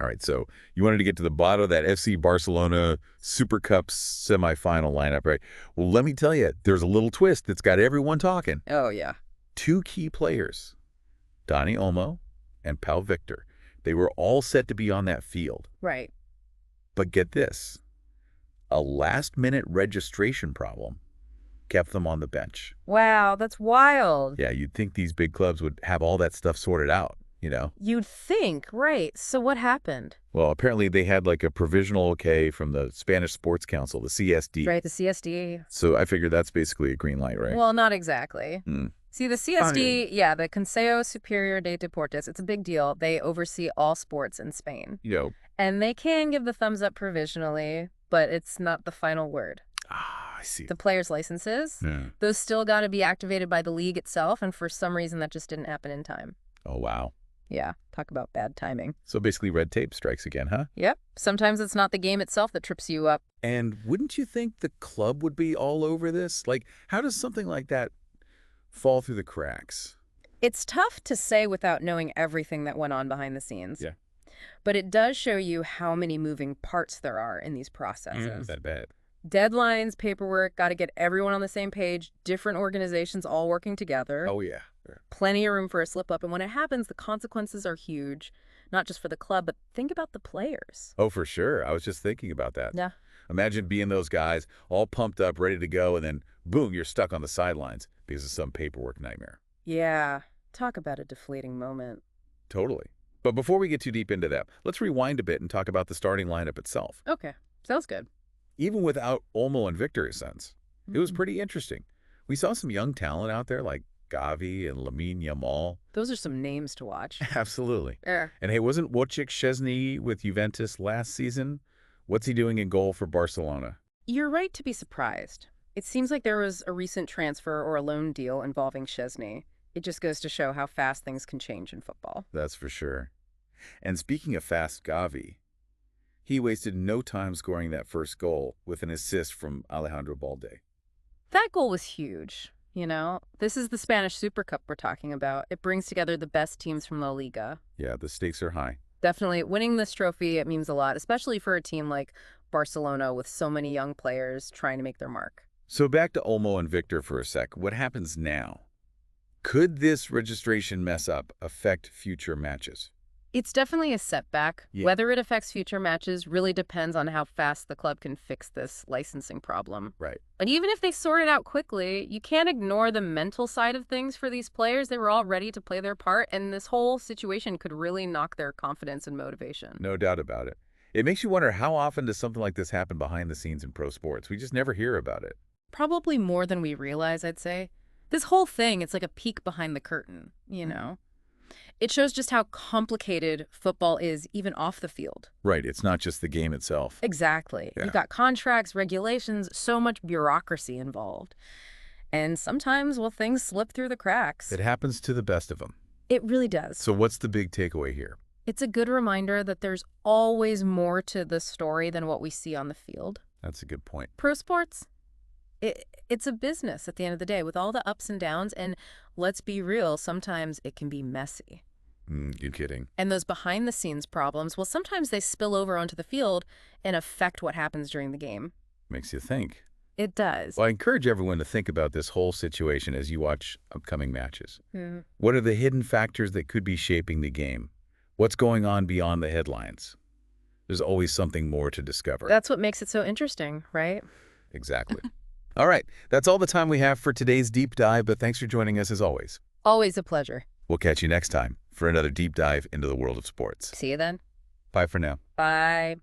All right, so you wanted to get to the bottom of that FC Barcelona Supercup semifinal lineup, right? Well, let me tell you, there's a little twist that's got everyone talking. Oh, yeah. Two key players, Dani Olmo and Pau Victor. They were all set to be on that field. Right. But get this, a last-minute registration problem kept them on the bench. Wow, that's wild. Yeah, you'd think these big clubs would have all that stuff sorted out, you know? You'd think, right. So what happened? Well, apparently they had like a provisional okay from the Spanish Sports Council, the CSD. Right, the CSD. So I figured that's basically a green light, right? Well, not exactly. Mm. See, the CSD, yeah, the Consejo Superior de Deportes, it's a big deal. They oversee all sports in Spain. And they can give the thumbs up provisionally, but it's not the final word. Ah, I see. The players' licenses, those still got to be activated by the league itself, and for some reason that just didn't happen in time. Oh, wow. Yeah, talk about bad timing. So basically red tape strikes again, huh? Yep. Sometimes it's not the game itself that trips you up. And wouldn't you think the club would be all over this? Like, how does something like that fall through the cracks? It's tough to say without knowing everything that went on behind the scenes. Yeah. But it does show you how many moving parts there are in these processes. That bad. Deadlines, paperwork, got to get everyone on the same page, different organizations all working together. Oh, yeah. Plenty of room for a slip-up, and when it happens, the consequences are huge, not just for the club, but think about the players. Oh, for sure. I was just thinking about that. Yeah. Imagine being those guys, all pumped up, ready to go, and then, boom, you're stuck on the sidelines because of some paperwork nightmare. Yeah. Talk about a deflating moment. Totally. But before we get too deep into that, let's rewind a bit and talk about the starting lineup itself. Okay. Sounds good. Even without Olmo and Victor, in a sense, it was pretty interesting. We saw some young talent out there like Gavi and Lamine Yamal. Those are some names to watch. Absolutely. Yeah. And hey, wasn't Wojciech Szczesny with Juventus last season? What's he doing in goal for Barcelona? You're right to be surprised. It seems like there was a recent transfer or a loan deal involving Szczesny. It just goes to show how fast things can change in football. That's for sure. And speaking of fast Gavi, he wasted no time scoring that first goal with an assist from Alejandro Balde. That goal was huge. You know, this is the Spanish Supercup we're talking about. It brings together the best teams from La Liga. Yeah, the stakes are high. Definitely. Winning this trophy, it means a lot, especially for a team like Barcelona with so many young players trying to make their mark. So back to Olmo and Victor for a sec. What happens now? Could this registration mess up affect future matches? It's definitely a setback. Yeah. Whether it affects future matches really depends on how fast the club can fix this licensing problem. Right. But even if they sort it out quickly, you can't ignore the mental side of things for these players. They were all ready to play their part, and this whole situation could really knock their confidence and motivation. No doubt about it. It makes you wonder, how often does something like this happen behind the scenes in pro sports? We just never hear about it. Probably more than we realize, I'd say. This whole thing, it's like a peek behind the curtain, you know? It shows just how complicated football is, even off the field. Right. It's not just the game itself. Exactly. Yeah. You've got contracts, regulations, so much bureaucracy involved. And sometimes, well, things slip through the cracks. It happens to the best of them. It really does. So what's the big takeaway here? It's a good reminder that there's always more to the story than what we see on the field. That's a good point. Pro sports, it's a business at the end of the day with all the ups and downs. And let's be real, sometimes it can be messy. You're kidding. And those behind-the-scenes problems, well, sometimes they spill over onto the field and affect what happens during the game. Makes you think. It does. Well, I encourage everyone to think about this whole situation as you watch upcoming matches. What are the hidden factors that could be shaping the game? What's going on beyond the headlines? There's always something more to discover. That's what makes it so interesting, right? Exactly. All right. That's all the time we have for today's deep dive, but thanks for joining us as always. Always a pleasure. We'll catch you next time for another deep dive into the world of sports. See you then. Bye for now. Bye.